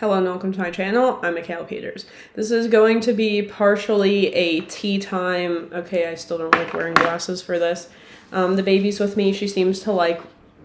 Hello and welcome to my channel. I'm Mikhail Peters. This is going to be partially a tea time. Okay, I still don't like wearing glasses for this. The baby's with me. She seems to like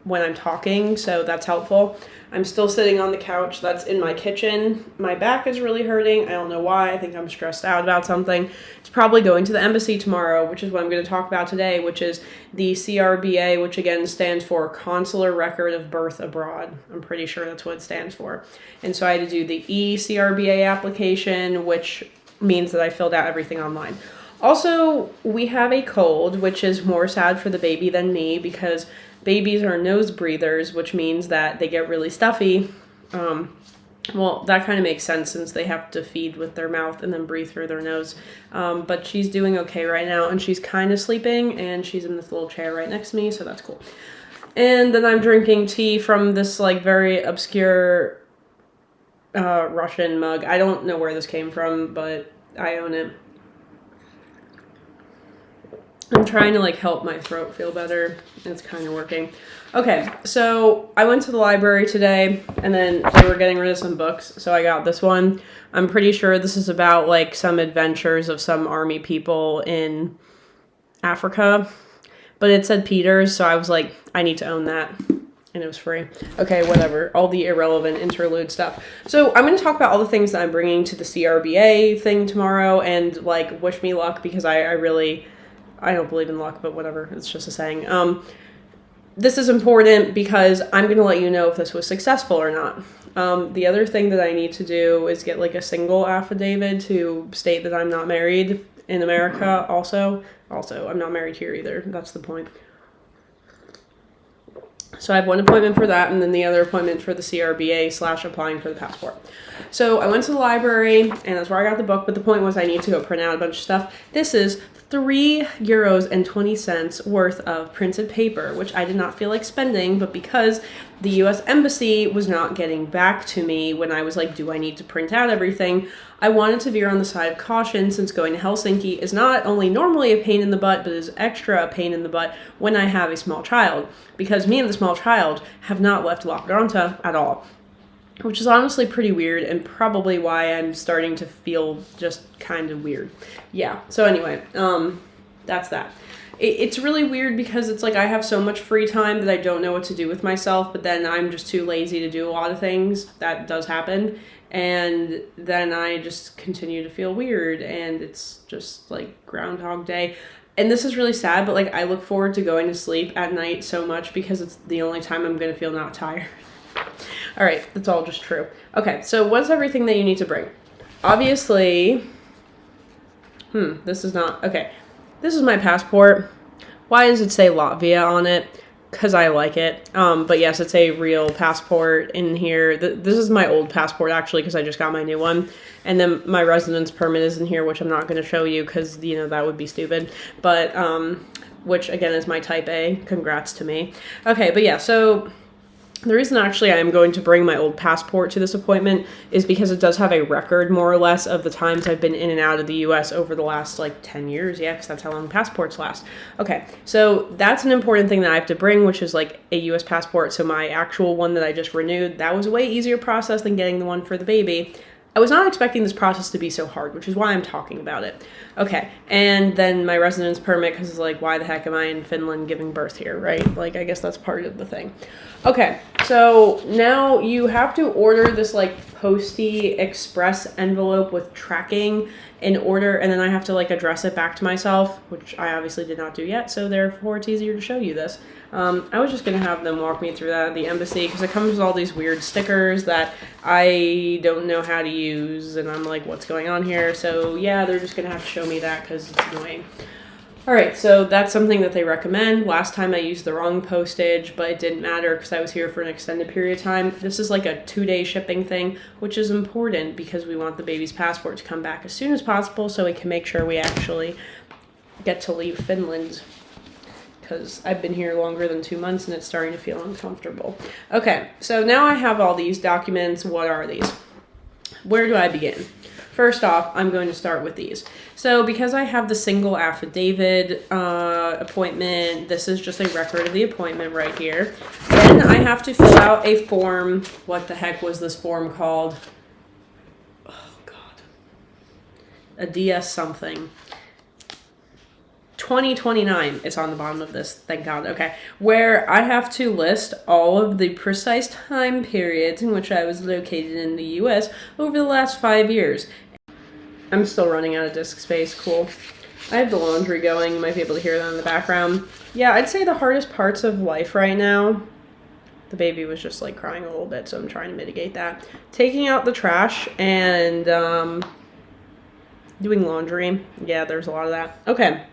when I'm talking, so that's helpful. I'm still sitting on the couch that's in my kitchen. My back is really hurting. I don't know why. I think I'm stressed out about something. It's probably going to the embassy tomorrow, which is what I'm going to talk about today, which is the CRBA, which again stands for Consular Record of Birth Abroad. I'm pretty sure that's what it stands for. And so I had to do the eCRBA application, which means that I filled out everything online. Also, we have a cold, which is more sad for the baby than me because babies are nose breathers, which means that they get really stuffy. Well, that kind of makes sense since they have to feed with their mouth and then breathe through their nose. But she's doing okay right now, and she's kind of sleeping, and she's in this little chair right next to me, so that's cool. And then I'm drinking tea from this, like, very obscure Russian mug. I don't know where this came from, but I own it. I'm trying to, like, help my throat feel better. It's kind of working. Okay, so I went to the library today, and then they were getting rid of some books, so I got this one. I'm pretty sure this is about, like, some adventures of some army people in Africa, but it said Peters, so I was like, I need to own that, and it was free. Okay, whatever, all the irrelevant interlude stuff. So I'm going to talk about all the things that I'm bringing to the CRBA thing tomorrow, and, like, wish me luck, because I don't believe in luck, but whatever. It's just a saying. This is important because I'm going to let you know if this was successful or not. The other thing that I need to do is get like a single affidavit to state that I'm not married in America also. Also, I'm not married here either. That's the point. So I have one appointment for that, and then the other appointment for the CRBA / applying for the passport. So I went to the library, and that's where I got the book, but the point was I need to go print out a bunch of stuff. This is €3.20 worth of printed paper, which I did not feel like spending, but because the US Embassy was not getting back to me when I was like, do I need to print out everything? I wanted to veer on the side of caution since going to Helsinki is not only normally a pain in the butt, but is extra a pain in the butt when I have a small child, because me and the small child have not left Lappeenranta at all. Which is honestly pretty weird and probably why I'm starting to feel just kind of weird. Yeah, so anyway, that's that. It's really weird because it's like I have so much free time that I don't know what to do with myself, but then I'm just too lazy to do a lot of things. That does happen. And then I just continue to feel weird, and it's just like Groundhog Day. And this is really sad, but like I look forward to going to sleep at night so much because it's the only time I'm going to feel not tired. All right, that's all just true. Okay, so what's everything that you need to bring? Obviously, this is not, okay. This is my passport. Why does it say Latvia on it? Because I like it. But yes, it's a real passport in here. This is my old passport, actually, because I just got my new one. And then my residence permit is in here, which I'm not going to show you because, you know, that would be stupid. But, which, again, is my type A. Congrats to me. Okay, but yeah, so the reason actually I am going to bring my old passport to this appointment is because it does have a record, more or less, of the times I've been in and out of the U.S. over the last, like, 10 years. Yeah, because that's how long passports last. Okay, so that's an important thing that I have to bring, which is, like, a U.S. passport. So my actual one that I just renewed, that was a way easier process than getting the one for the baby. I was not expecting this process to be so hard, which is why I'm talking about it. Okay, and then my residence permit, because it's like, why the heck am I in Finland giving birth here, right? Like, I guess that's part of the thing. Okay, so now you have to order this, like, Posty Express envelope with tracking in order, and then I have to, like, address it back to myself, which I obviously did not do yet, so therefore it's easier to show you this. I was just going to have them walk me through that at the embassy, because it comes with all these weird stickers that I don't know how to use, and I'm like, what's going on here? So yeah, they're just going to have to show me that, because it's annoying. Alright, so that's something that they recommend. Last time I used the wrong postage, but it didn't matter because I was here for an extended period of time. This is like a 2-day shipping thing, which is important because we want the baby's passport to come back as soon as possible so we can make sure we actually get to leave Finland. Because I've been here longer than 2 months and it's starting to feel uncomfortable. Okay, so now I have all these documents. What are these? Where do I begin? First off, I'm going to start with these. So because I have the single affidavit appointment, this is just a record of the appointment right here. Then I have to fill out a form. What the heck was this form called? a DS something. 2029 is on the bottom of this, thank God. Okay, where I have to list all of the precise time periods in which I was located in the US over the last 5 years. I'm still running out of disk space, cool. I have the laundry going, you might be able to hear that in the background. Yeah, I'd say the hardest parts of life right now, the baby was just like crying a little bit, so I'm trying to mitigate that. Taking out the trash and doing laundry. Yeah, there's a lot of that. Okay.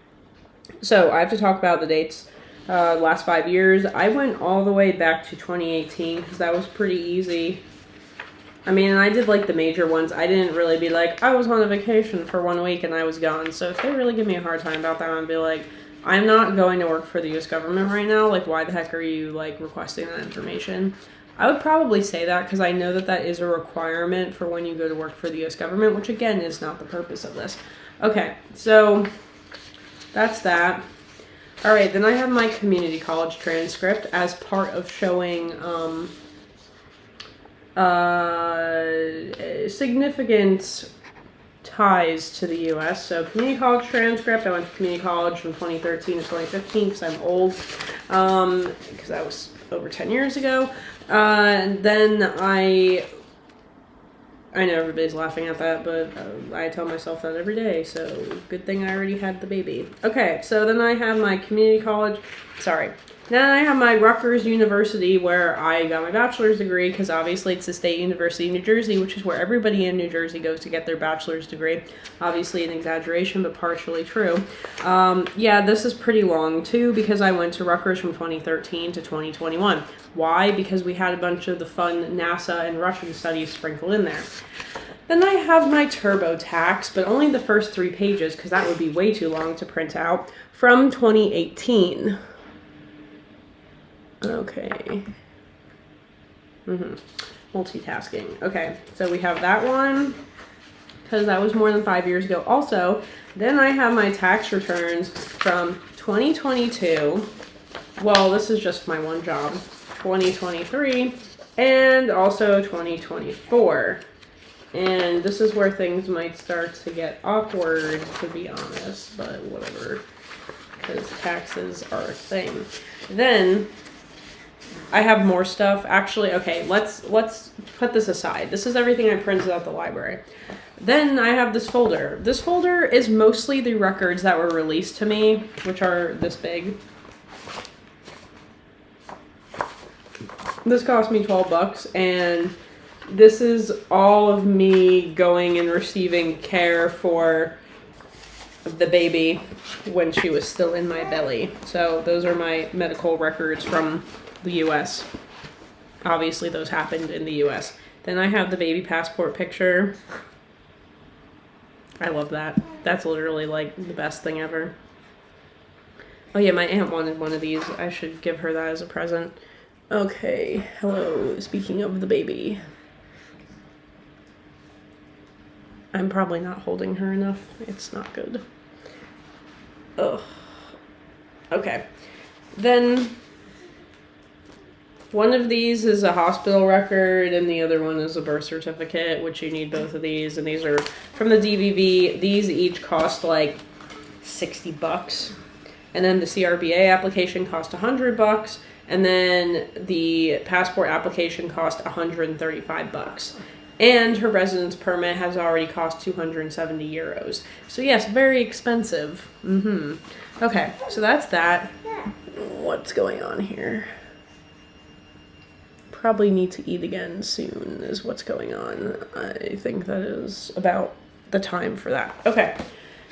So I have to talk about the dates, last 5 years. I went all the way back to 2018 because that was pretty easy. I mean, I did like the major ones. I didn't really be like, I was on a vacation for 1 week and I was gone. So if they really give me a hard time about that, I'd be like, I'm not going to work for the US government right now. Like, why the heck are you like requesting that information? I would probably say that because I know that that is a requirement for when you go to work for the US government, which again is not the purpose of this. Okay, so that's that. All right, then I have my community college transcript as part of showing significant ties to the U.S. So community college transcript, I went to community college from 2013 to 2015 because I'm old, because that was over 10 years ago. And then I know everybody's laughing at that, but I tell myself that every day, so good thing I already had the baby. Okay, so then I have my community college, then I have my Rutgers University where I got my bachelor's degree, because obviously it's the State University of New Jersey, which is where everybody in New Jersey goes to get their bachelor's degree. Obviously an exaggeration, but partially true. Yeah, this is pretty long too, because I went to Rutgers from 2013 to 2021. Why? Because we had a bunch of the fun NASA and Russian studies sprinkled in there. Then I have my TurboTax, but only the first 3 pages, because that would be way too long to print out, from 2018. Okay. Multitasking. Okay, so we have that one, because that was more than 5 years ago. Also, then I have my tax returns from 2022. Well, this is just my one job. 2023, and also 2024. And this is where things might start to get awkward, to be honest, but whatever, because taxes are a thing. Then I have more stuff. Actually, okay, let's put this aside. This is everything I printed out the library. Then I have this folder. This folder is mostly the records that were released to me, which are this big. This cost me $12, and this is all of me going and receiving care for the baby when she was still in my belly. So those are my medical records from the US. Obviously those happened in the US. Then I have the baby passport picture. I love that. That's literally like the best thing ever. Oh yeah, my aunt wanted one of these. I should give her that as a present. Okay, hello, speaking of the baby. I'm probably not holding her enough. It's not good. Ugh. Okay. Then one of these is a hospital record and the other one is a birth certificate, which you need both of these. And these are from the DVV. These each cost like $60. And then the CRBA application cost $100. And then the passport application cost $135. And her residence permit has already cost 270 euros. So yes, very expensive. Okay, so that's that. What's going on here? Probably need to eat again soon is what's going on. I think that is about the time for that. Okay,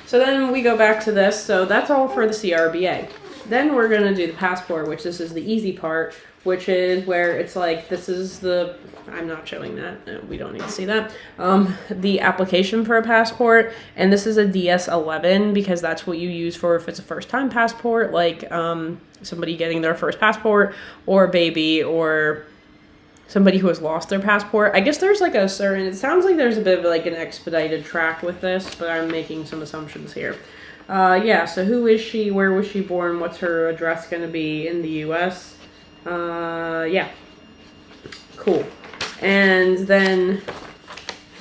so then we go back to this. So that's all for the CRBA. Then we're going to do the passport, which this is the easy part, which is where it's like, this is the, I'm not showing that, no, we don't need to see that, the application for a passport, and this is a DS-11, because that's what you use for if it's a first-time passport, like somebody getting their first passport, or a baby, or somebody who has lost their passport. I guess there's like a certain, it sounds like there's a bit of like an expedited track with this, but I'm making some assumptions here. Yeah, so who is she? Where was she born? What's her address going to be in the U.S.? Yeah. Cool. And then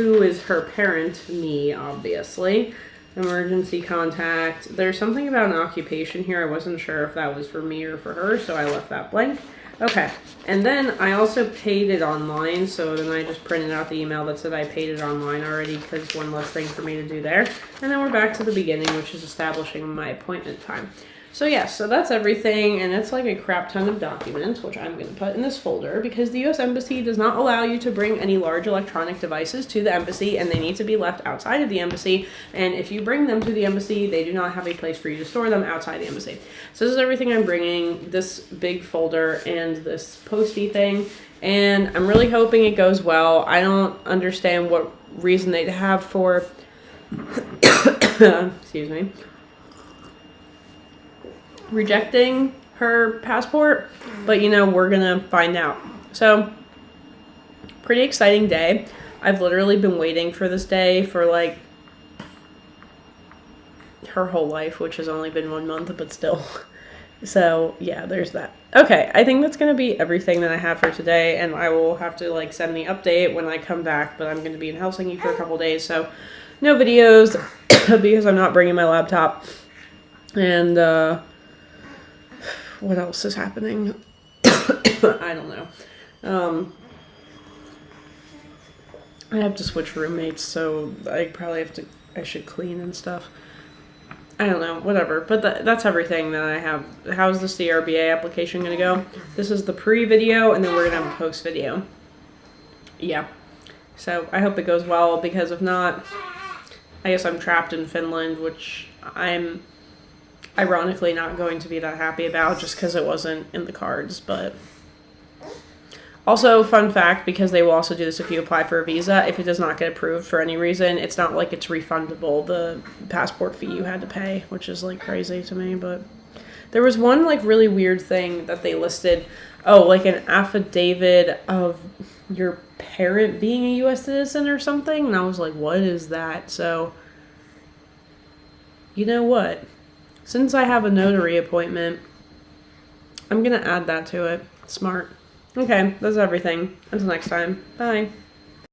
who is her parent, me, obviously. Emergency contact. There's something about an occupation here. I wasn't sure if that was for me or for her, so I left that blank. Okay, and then I also paid it online, so then I just printed out the email that said I paid it online already, because one less thing for me to do there. And then we're back to the beginning, which is establishing my appointment time. So yes, so that's everything, and it's like a crap ton of documents, which I'm going to put in this folder, because the U.S. Embassy does not allow you to bring any large electronic devices to the embassy, and they need to be left outside of the embassy, and if you bring them to the embassy, they do not have a place for you to store them outside the embassy. So this is everything I'm bringing, this big folder and this postie thing, and I'm really hoping it goes well. I don't understand what reason they'd have for, excuse me, rejecting her passport, but you know, we're gonna find out. So, pretty exciting day. I've literally been waiting for this day for like her whole life, which has only been 1 month, but still. So yeah, there's that. Okay, I think that's gonna be everything that I have for today, and I will have to like send the update when I come back, but I'm gonna be in Helsinki for a couple days, so no videos because I'm not bringing my laptop. And what else is happening? I don't know. I have to switch roommates, so I should clean and stuff. I don't know, whatever. But that's everything that I have. How's the CRBA application going to go? This is the pre-video, and then we're going to have a post-video. Yeah. So I hope it goes well, because if not, I guess I'm trapped in Finland, which I'm ironically not going to be that happy about, just because it wasn't in the cards. But also, fun fact, because they will also do this if you apply for a visa, if it does not get approved for any reason, it's not like it's refundable, the passport fee you had to pay, which is like crazy to me. But there was one like really weird thing that they listed, like an affidavit of your parent being a US citizen or something, and I was like, what is that? So you know what? Since I have a notary appointment, I'm going to add that to it. Smart. Okay, that's everything. Until next time. Bye.